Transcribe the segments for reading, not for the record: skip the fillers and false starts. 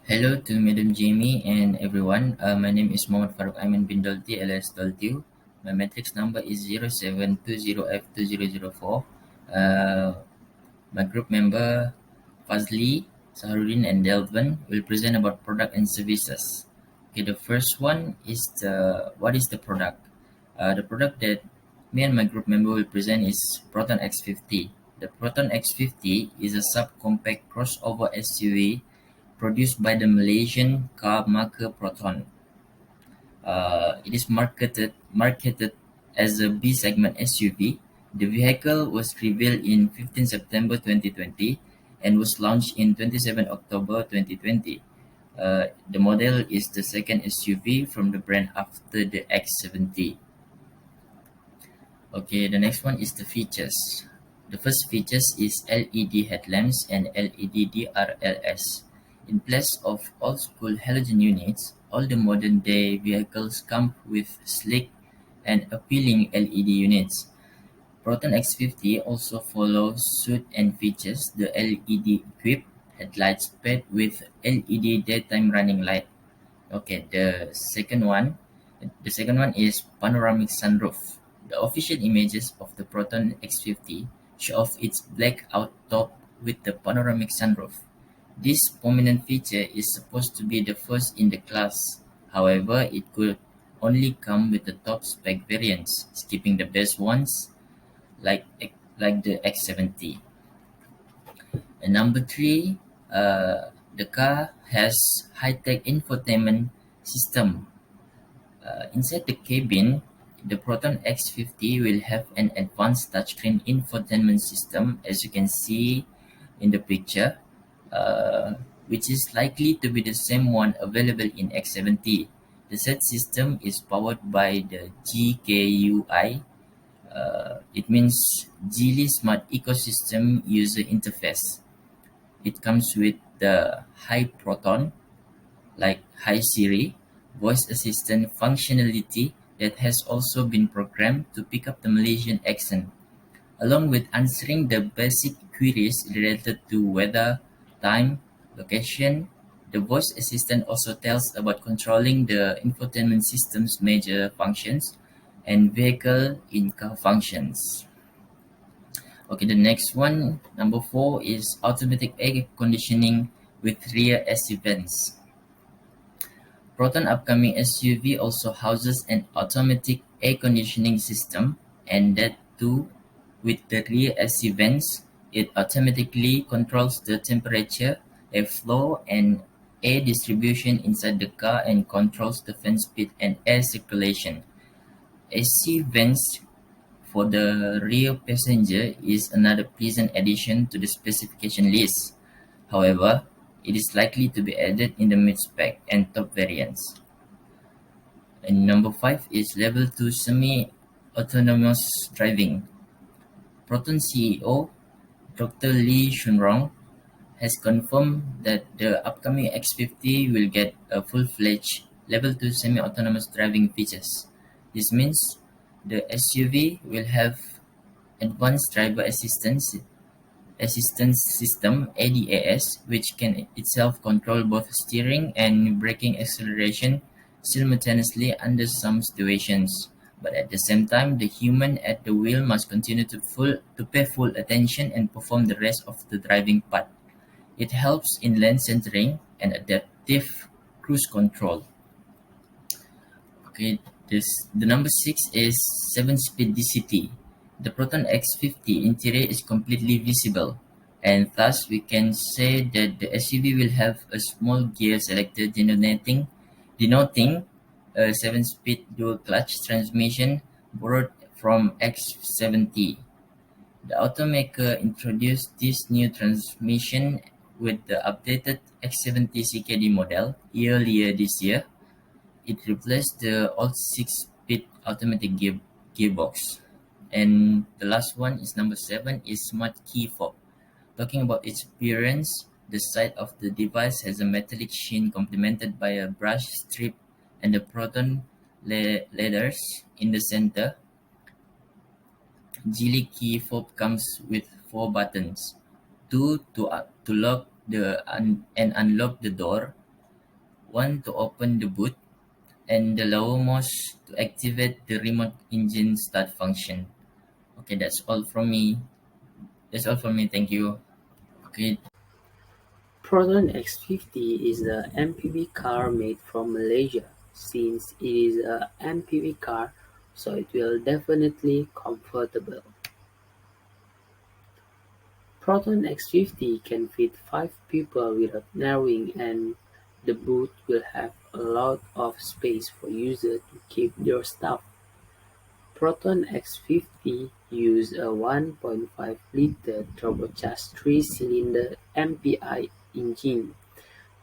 Hello to Madam Jamie and everyone. My name is Mohammad Farouk Aiman bin Dolti alias Doltiu. My matrix number is 0720F2004. Uh, my group member Fazli, Saharudin and Delvin will present about product and services. Okay, the first one is what is the product? The product that me and my group member will present is Proton X50. The Proton X50 is a subcompact crossover SUV produced by the Malaysian car maker Proton. It is marketed as a B-segment SUV. The vehicle was revealed in 15 September 2020 and was launched in 27 October 2020. The model is the second SUV from the brand after the X70. Okay, the next one is the features. The first features is LED headlamps and LED DRLS. In place of old-school halogen units, all the modern-day vehicles come with sleek and appealing LED units. Proton X50 also follows suit and features the LED-equipped headlights paired with LED daytime running light. Okay, the second one is panoramic sunroof. The official images of the Proton X50 show off its black-out top with the panoramic sunroof. This prominent feature is supposed to be the first in the class. However, it could only come with the top spec variants, skipping the best ones like like the X70. And number three, the car has high-tech infotainment system. Inside the cabin, the Proton X50 will have an advanced touchscreen infotainment system, as you can see in the picture, which is likely to be the same one available in X70. The said system is powered by the GKUI. It means Geely Smart Ecosystem User Interface. It comes with the Hi Proton, like Hi Siri, voice assistant functionality that has also been programmed to pick up the Malaysian accent, along with answering the basic queries related to weather, time, location. The voice assistant also tells about controlling the infotainment system's major functions and vehicle in-car functions. Okay, the next one, number 4, is automatic air conditioning with rear AC vents. Proton upcoming SUV also houses an automatic air conditioning system, and that too with the rear AC vents. It automatically controls the temperature, airflow, and air distribution inside the car and controls the fan speed and air circulation. AC vents for the rear passenger is another pleasant addition to the specification list. However, it is likely to be added in the mid-spec and top variants. And number 5 is Level 2 Semi-Autonomous Driving. Proton CEO Dr. Lee Shunrong has confirmed that the upcoming X50 will get a full-fledged Level 2 semi-autonomous driving features. This means the SUV will have advanced driver assistance system (ADAS), which can itself control both steering and braking acceleration simultaneously under some situations. But at the same time, the human at the wheel must continue to pay full attention and perform the rest of the driving part. It helps in lane centering and adaptive cruise control. Okay, the number 6 is 7-speed DCT. The Proton X50 interior is completely visible, and thus we can say that the SUV will have a small gear selector denoting a 7-speed dual-clutch transmission borrowed from X70. The automaker introduced this new transmission with the updated X70 CKD model earlier this year. It replaced the old 6-speed automatic gearbox. And the last one is number 7 is Smart Key Fob. Talking about its appearance, the side of the device has a metallic sheen complemented by a brush strip and the Proton letters in the center. Geely Key Fob comes with 4 buttons: two to lock and unlock the door, one to open the boot, and the lowermost to activate the remote engine start function. Okay, that's all from me. That's all from me. Thank you. Okay. Proton X50 is a MPV car made from Malaysia. Since it is a MPV car, so it will definitely comfortable. Proton X50 can fit 5 people without narrowing, and the boot will have a lot of space for users to keep their stuff. Proton X50 use a 1.5-liter turbocharged 3-cylinder MPI engine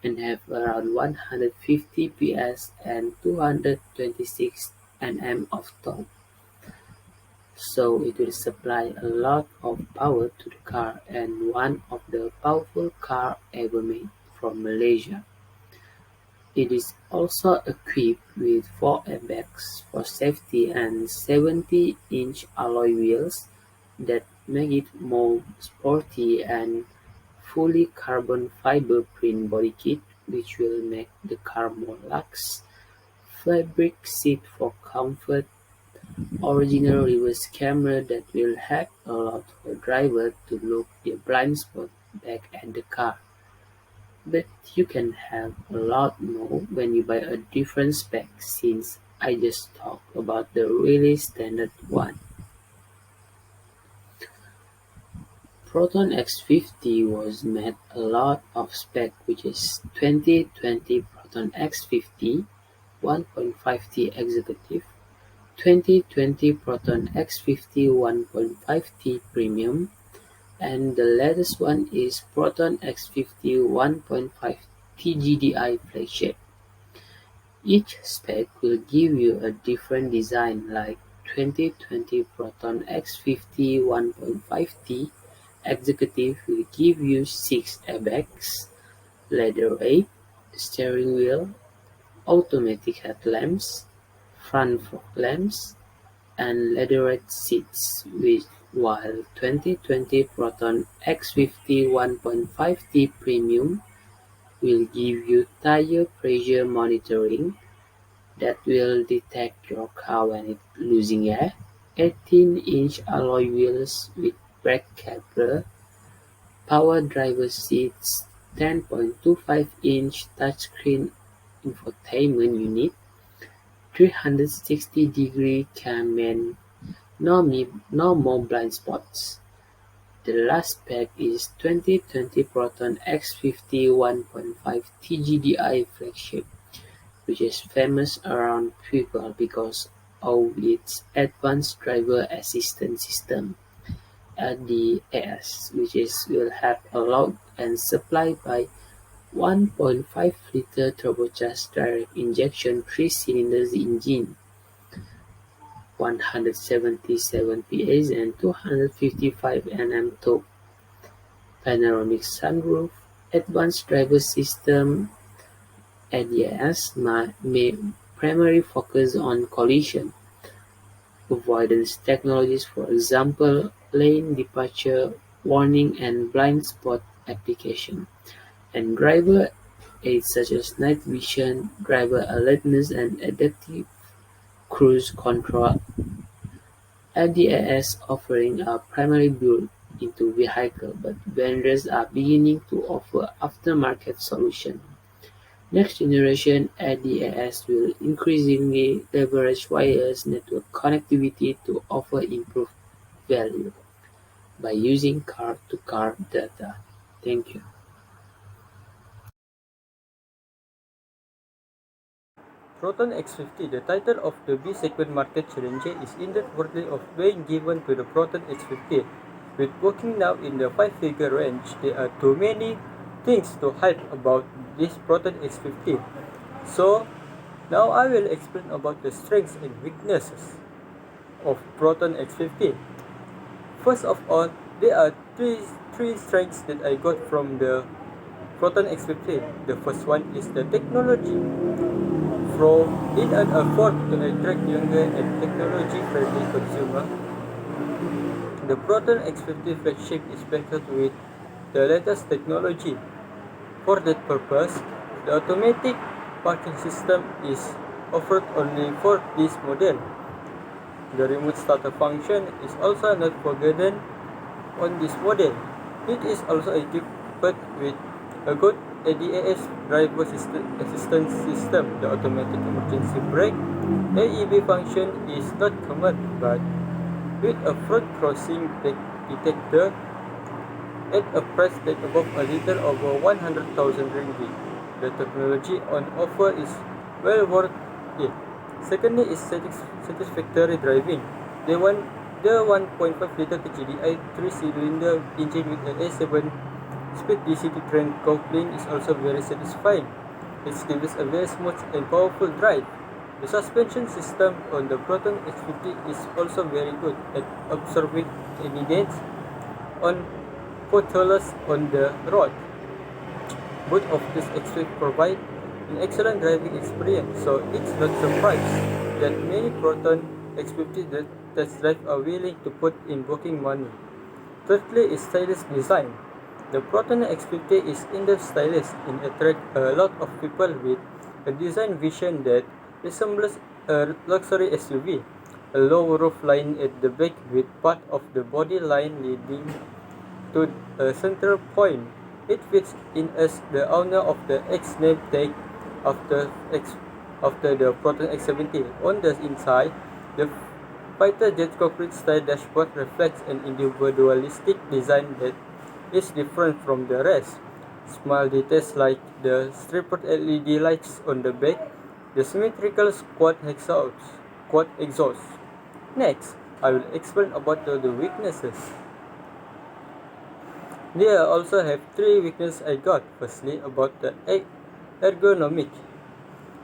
and have around 150 PS and 226 Nm of torque, so it will supply a lot of power to the car and one of the powerful car ever made from Malaysia. It is also equipped with 4 airbags for safety and 70-inch alloy wheels that make it more sporty, and fully carbon fiber print body kit which will make the car more luxe, fabric seat for comfort, original reverse camera that will help a lot for driver to look their blind spot back at the car. But you can have a lot more when you buy a different spec, since I just talked about the really standard one. Proton X50 was made a lot of spec, which is 2020 Proton X50 1.5T Executive, 2020 Proton X50 1.5T Premium, and the latest one is Proton X50 1.5 TGDI Flagship. Each spec will give you a different design, like 2020 Proton X50 1.5T Executive will give you 6 airbags, leather-wrapped steering wheel, automatic headlamps, front fog lamps, and leatherette seats, while 2020 Proton X50 1.5T Premium will give you tire pressure monitoring that will detect your car when it's losing air, 18-inch alloy wheels with brake calipper, power driver seats, 10.25-inch touchscreen infotainment unit, 360-degree cam, and no more blind spots. The last spec is 2020 Proton X50 1.5 TGDI Flagship, which is famous around people because of its advanced driver assistance system (ADAS), which will have a loud and supplied by 1.5-liter turbocharged direct injection 3-cylinder engine, 177 PS and 255 Nm torque, panoramic sunroof, advanced driver system. ADAS may primarily focus on collision avoidance technologies, for example, lane departure warning and blind spot application, and driver aids such as night vision, driver alertness, and adaptive cruise control. ADAS offerings are primarily built into vehicles, but vendors are beginning to offer aftermarket solutions. Next generation ADAS will increasingly leverage wireless network connectivity to offer improved value by using car-to-car data. Thank you. Proton X50, the title of the B-segment market challenger, is indeed worthy of being given to the Proton X50. With working now in the 5-figure range, there are too many things to hype about this Proton X50. So, now I will explain about the strengths and weaknesses of Proton X50. First of all, there are three strengths that I got from the Proton X50. The first one is the technology. From in an effort to attract younger and technology-friendly consumers, the Proton X50 flagship is backed with the latest technology. For that purpose, the automatic parking system is offered only for this model. The remote starter function is also not forgotten on this model. It is also equipped with a good ADAS driver assistance system. The automatic emergency brake AEB function is not common, but with a front crossing detector at a price tag above a little over 100,000 ringgit. The technology on offer is well worth it. Secondly is satisfactory driving. The 1.5 liter TGDI 3-cylinder engine with an A7 speed DCT trend coupling is also very satisfying. It gives a very smooth and powerful drive. The suspension system on the Proton X50 is also very good at absorbing any dents on potholes on the road. Both of these X50 provide an excellent driving experience, so it's not surprised that many Proton X50 test drive are willing to put in working money. Thirdly is stylish design. The Proton X50 is in-depth stylish and attract a lot of people with a design vision that resembles a luxury SUV. A low roof line at the back with part of the body line leading to a central point. It fits in as the owner of the X name tag after the Proton X70. On the inside, the fighter jet cockpit style dashboard reflects an individualistic design that is different from the rest. Small details like the striped LED lights on the back, the symmetrical quad exhaust. Next, I will explain about the weaknesses. There also have 3 weaknesses I got. Firstly, about the ergonomic.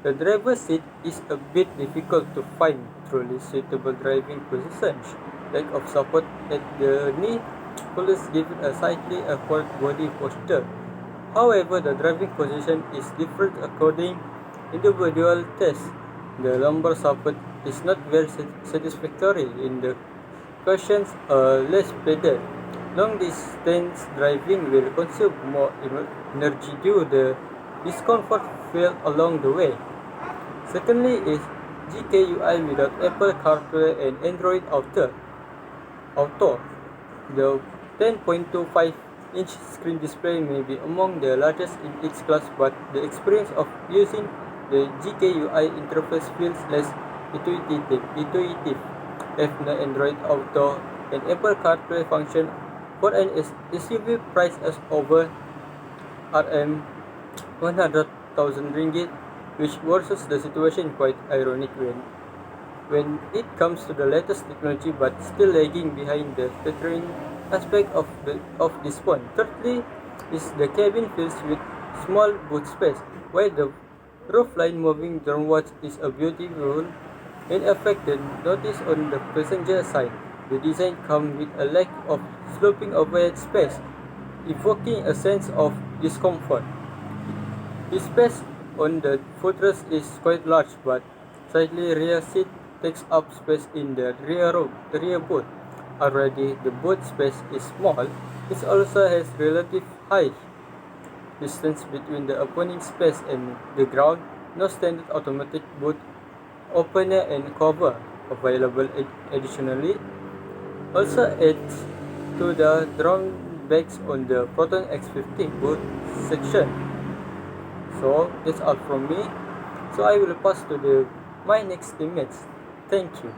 The driver's seat is a bit difficult to find truly suitable driving positions. Lack of support at the knee pulls give it a slightly awkward body posture. However, the driving position is different according individual tests. The lumbar support is not very satisfactory in the cushions are less padded. Long distance driving will consume more energy due to the discomfort felt along the way. Secondly is GKUI without Apple CarPlay and Android Auto. The 10.25-inch screen display may be among the largest in its class, but the experience of using the GKUI interface feels less intuitive. If no Android Auto and Apple CarPlay function for an SUV priced as over Rm 100,000 ringgit, which worsens the situation quite ironic when it comes to the latest technology but still lagging behind the featuring aspect of this phone. Thirdly is the cabin fills with small boot space, while the roof line moving downwards is a beautiful in effect the notice on the passenger side. The design comes with a lack of sloping overhead space, evoking a sense of discomfort. The space on the footrest is quite large, but slightly rear seat takes up space in the rear boot. Already the boot space is small. It also has relative high distance between the opening space and the ground. No standard automatic boot opener and cover available. Additionally, also adds to the drum bags on the Proton X50 boot section. So that's all from me. So I will pass to my next teammates. Thank you.